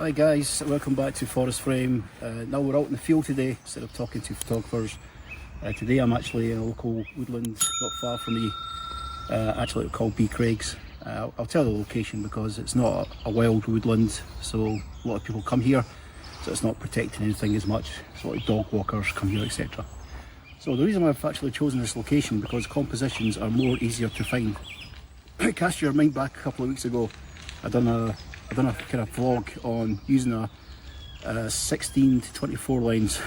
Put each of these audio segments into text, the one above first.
Hi guys, welcome back to Forest Frame. Now we're out in the field today instead of talking to photographers. Today I'm actually in a local woodland not far from me, actually called B Craigs. I'll tell the location because it's not a wild woodland, so a lot of people come here, so it's not protecting anything as much. It's a lot of dog walkers come here, etc. So the reason I've actually chosen this location because compositions are more easier to find. Cast your mind back a couple of weeks ago, I done a kind of vlog on using a 16 to 24 lens,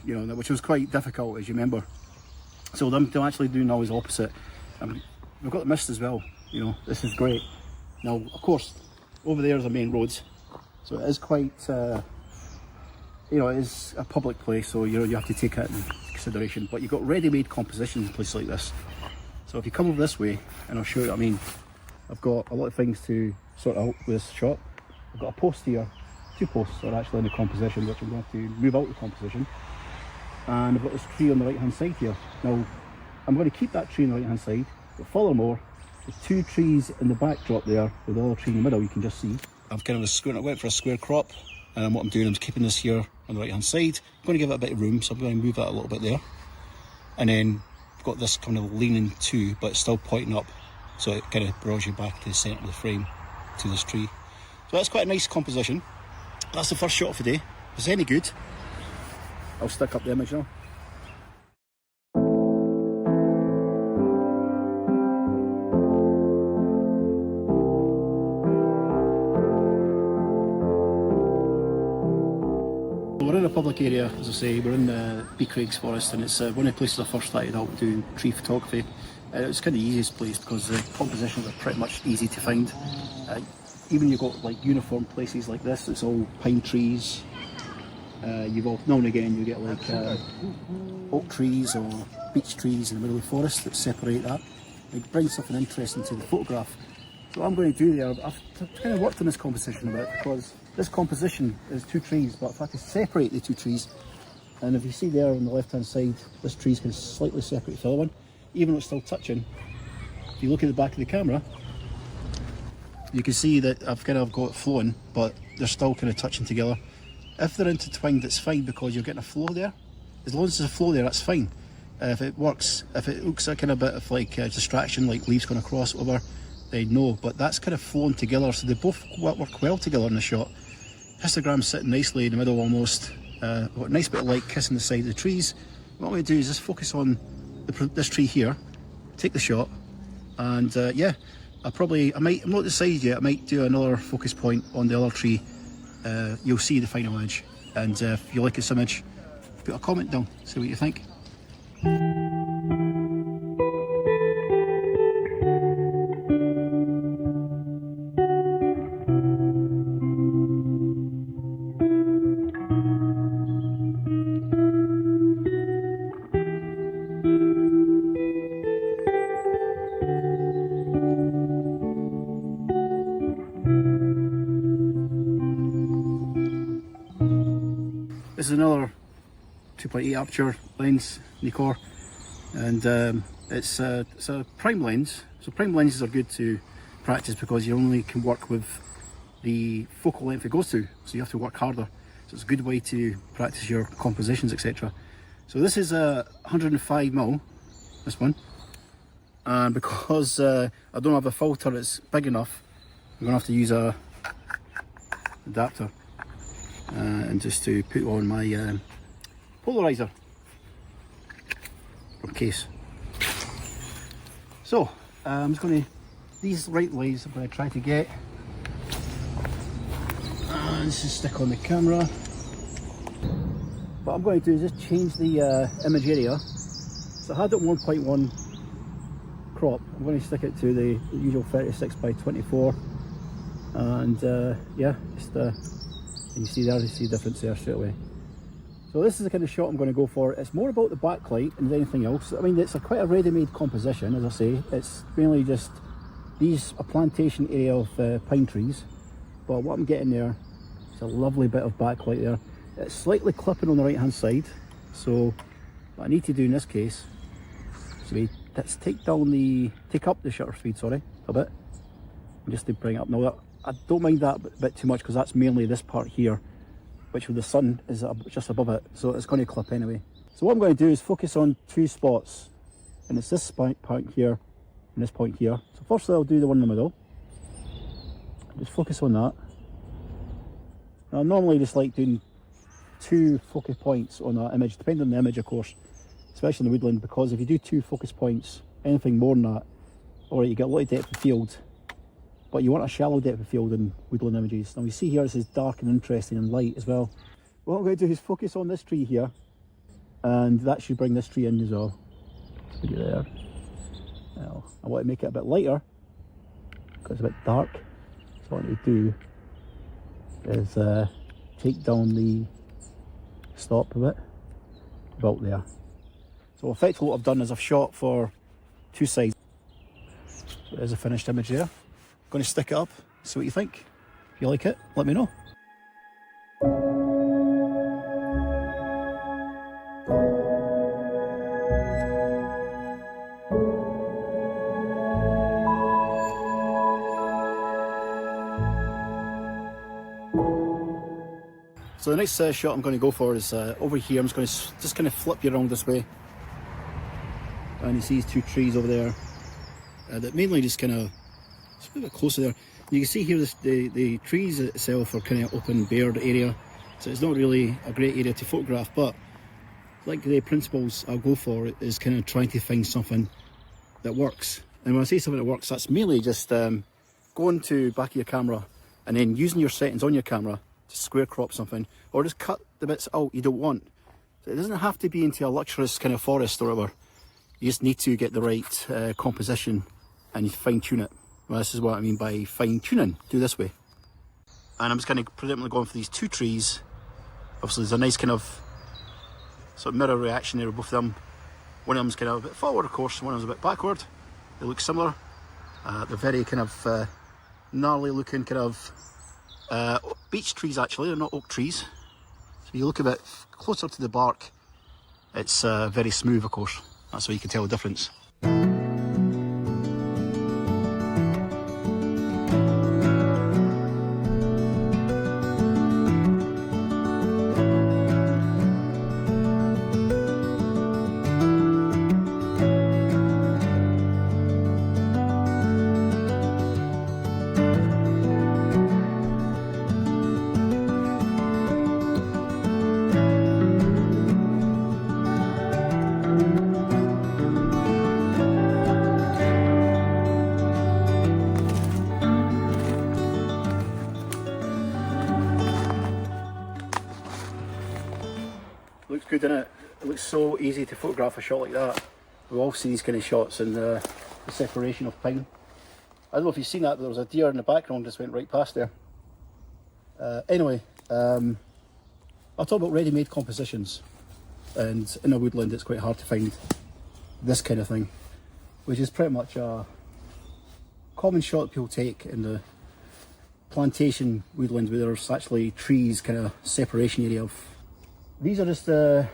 which was quite difficult, as you remember. So I'm actually doing always opposite. We've got the mist as well. This is great. Now, of course, over there are the main roads, so it is quite, it is a public place, so you have to take that into consideration. But you've got ready-made compositions in a place like this. So if you come over this way, and I'll show you what I mean. I've got a lot of things to sort out with this shot. I've got a post here, 2 posts are actually in the composition, which I'm going to move out the composition. And I've got this tree on the right hand side here. Now, I'm going to keep that tree on the right hand side, but furthermore, there's 2 trees in the backdrop there, with the other tree in the middle you can just see. I've kind of went for a square crop, and what I'm doing, I'm keeping this here on the right hand side. I'm going to give it a bit of room, so I'm going to move that a little bit there. And then I've got this kind of leaning too, but it's still pointing up, so it kind of draws you back to the centre of the frame, to this tree. So that's quite a nice composition. That's the first shot of the day. If it's any good, I'll stick up the image now. We're in a public area, as I say. We're in the B Craigs Forest, and it's one of the places I first started out doing tree photography. It's kind of the easiest place because the compositions are pretty much easy to find. Even you've got like uniform places like this, it's all pine trees. You've got, now and again you get like oak trees or beech trees in the middle of the forest that separate that. It brings something interesting to the photograph. So what I'm going to do there, I've kind of worked on this composition a bit because this composition is 2 trees, but if I could separate the 2 trees, and if you see there on the left hand side, this tree's kind of slightly separate from the other one, even though it's still touching. If you look at the back of the camera, you can see that I've kind of got it flowing, but they're still kind of touching together. If they're intertwined, it's fine because you're getting a flow there. As long as there's a flow there, that's fine. If it works, if it looks like kind of a bit of like a distraction, like leaves going across over, then no. But that's kind of flowing together, so they both work well together in the shot. Histogram's sitting nicely in the middle almost. Got a nice bit of light kissing the side of the trees. What I'm going to do is just focus on this tree here, take the shot, and yeah, I'm not decided yet. I might do another focus point on the other tree. You'll see the final edge, and if you like this image, put a comment down, see what you think. This is another 2.8 aperture lens, Nikkor, and it's a prime lens. So prime lenses are good to practice because you only can work with the focal length it goes to, so you have to work harder. So it's a good way to practice your compositions, etc. So this is a 105mm, this one, and because I don't have a filter that's big enough, I'm going to have to use a adapter. And just to put on my polarizer or case. So I'm just going to, these right lines I'm going to try to get, and this is stick on the camera. What I'm going to do is just change the image area. So I had it 1.1 crop. I'm going to stick it to the usual 36 by 24, and yeah, just and you see there, you see the difference there straight away. So this is the kind of shot I'm going to go for. It's more about the backlight than anything else. I mean, it's quite a ready-made composition, as I say. It's mainly just a plantation area of pine trees. But what I'm getting there is a lovely bit of backlight there. It's slightly clipping on the right-hand side. So what I need to do in this case is let's take up the shutter speed, sorry, a bit. Just to bring it up. Now I don't mind that bit too much because that's mainly this part here, which with the sun is just above it, so it's going to clip anyway. So what I'm going to do is focus on two spots, and it's this point here and this point here. So firstly I'll do the one in the middle, just focus on that. Now, I normally just like doing 2 focus points on that image, depending on the image of course, especially in the woodland, because if you do 2 focus points, anything more than that, alright, you get a lot of depth of field, but you want a shallow depth of field in woodland images. Now you see here this is dark and interesting and light as well. What I'm going to do is focus on this tree here, and that should bring this tree in as well. Put it there. Now, I want to make it a bit lighter because it's a bit dark. So what I want to do is take down the stop of it about there. So effectively what I've done is I've shot for 2 sides. So there's a finished image there. I'm going to stick it up, see what you think. If you like it, let me know. So the next shot I'm going to go for is over here. I'm just going to just kind of flip you around this way, and you see these 2 trees over there that mainly just kind of, it's a bit closer there. You can see here the trees itself are kind of open, bared area, so it's not really a great area to photograph, but like the principles I'll go for is kind of trying to find something that works. And when I say something that works, that's mainly just going to back of your camera and then using your settings on your camera to square crop something, or just cut the bits out you don't want. So it doesn't have to be into a luxurious kind of forest or whatever. You just need to get the right composition and you fine tune it. Well, this is what I mean by fine tuning. Do this way. And I'm just kind of predominantly going for these 2 trees. Obviously there's a nice kind of sort of mirror reaction there with both of them. One of them's kind of a bit forward of course, one of them's a bit backward. They look similar. They're very kind of gnarly looking kind of beech trees actually, they're not oak trees. So if you look a bit closer to the bark, it's very smooth of course. That's how you can tell the difference. Looks good, doesn't it? It looks so easy to photograph a shot like that. We've all seen these kind of shots in the separation of pine. I don't know if you've seen that, but there was a deer in the background just went right past there. Anyway, I'll talk about ready-made compositions, and in a woodland it's quite hard to find this kind of thing, which is pretty much a common shot people take in the plantation woodlands where there's actually trees, kind of separation area of. These are just the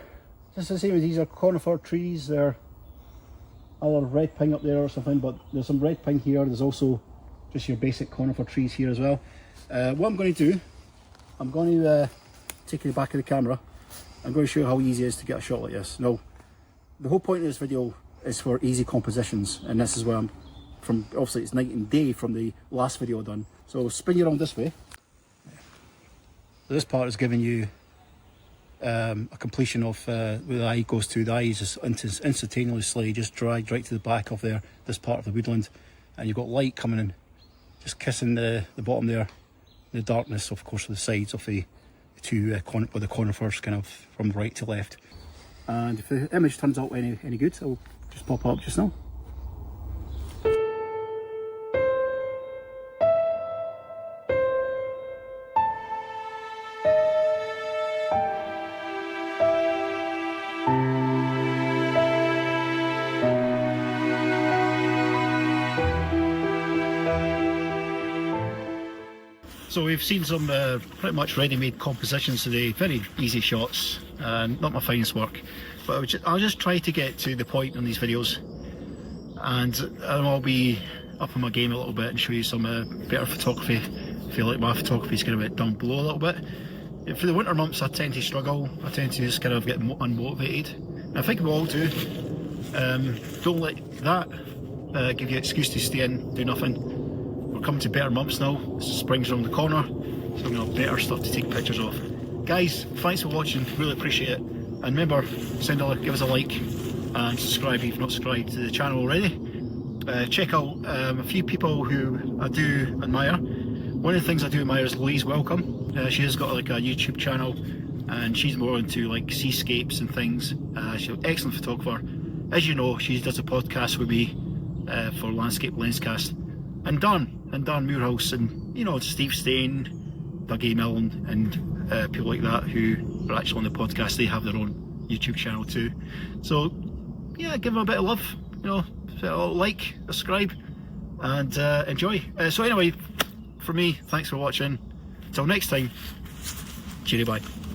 same as these are conifer trees. They're either red pine up there or something, but there's some red pine here. There's also just your basic conifer trees here as well. What I'm going to do, I'm going to take the back of the camera. I'm going to show you how easy it is to get a shot like this. Now, the whole point of this video is for easy compositions, and this is where I'm from. Obviously it's night and day from the last video done. So spin you around this way. So this part is giving you a completion of where the eye goes to. The eye is just instantaneously just dragged right to the back of there, this part of the woodland, and you've got light coming in, just kissing the bottom there, the darkness of course of the sides of the 2 with the conifers kind of from right to left. And if the image turns out any good, it'll just pop up just now. So we've seen some pretty much ready-made compositions today, very easy shots, not my finest work, but I'll just try to get to the point on these videos, and I'll be up on my game a little bit and show you some better photography I feel like my photography's kind of went down below a little bit. For the winter months I tend to struggle, I tend to just kind of get unmotivated. And I think we all do. Don't let that give you an excuse to stay in, do nothing. We're coming to better months now, spring's around the corner, so we're going to have better stuff to take pictures of. Guys, thanks for watching, really appreciate it. And remember, give us a like and subscribe if you've not subscribed to the channel already. Check out a few people who I do admire. One of the things I do admire is Louise Welcome. She has got like a YouTube channel and she's more into like seascapes and things. She's an excellent photographer. As you know, she does a podcast with me for Landscape Lenscast. And Darren Moorhouse, and you know, Steve Stain, Dougie Milne, and people like that who are actually on the podcast. They have their own YouTube channel too. So yeah, give them a bit of love, you know, like, subscribe, and enjoy. So anyway, for me, thanks for watching. Until next time, cheerio, bye.